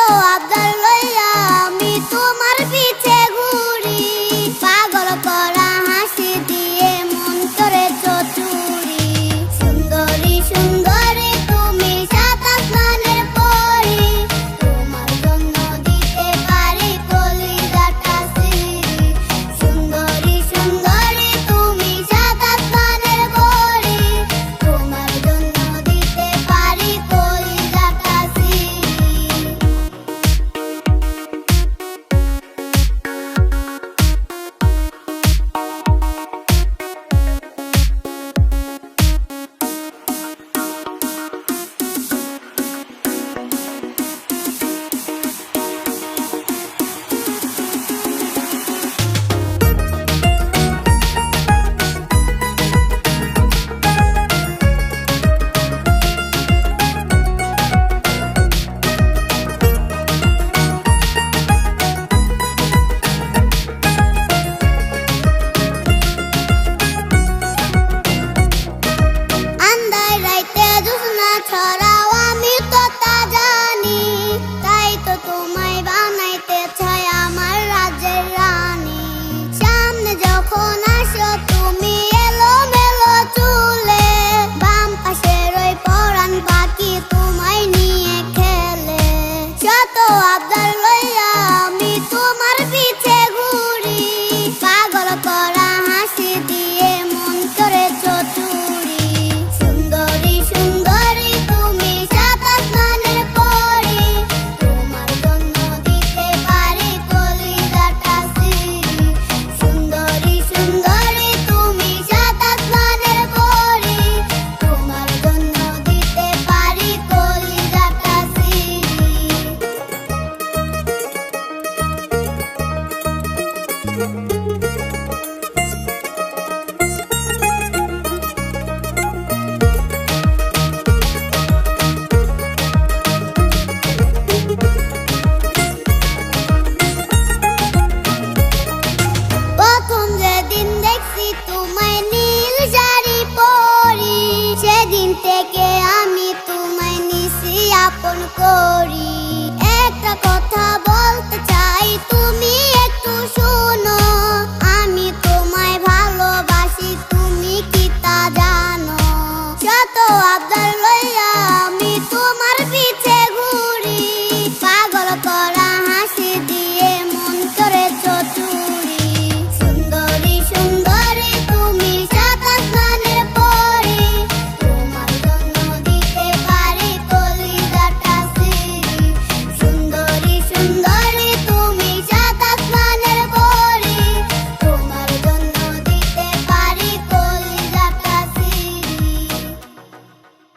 আবদার লইয়া আমি তোমার পিছে ঘুরি, পাগল করা হাসি দিয়ে মন করে চতুরি। সুন্দরী সুন্দরী তুমি সাত আসমানের পরি, তোমার জন্য দিতে পারি কলিজাটা সিরি। সুন্দরী সুন্দরী তুমি সাত আসমানের পরি, তোমার জন্য দিতে পারি কলিজাটা সিরি। আন্ধার রাইতে জ্যোৎস্না ছড়াও আমি তো তা জানি, তাই তো তোমায় বানাইতে চাই আমার রাজ্যের রানী। সামনে যখন আসো তুমি এলোমেলো চুলে, বাম পাশের ওই পরাণ পাখি তোমায় নিয়ে খেলে। শত আবদার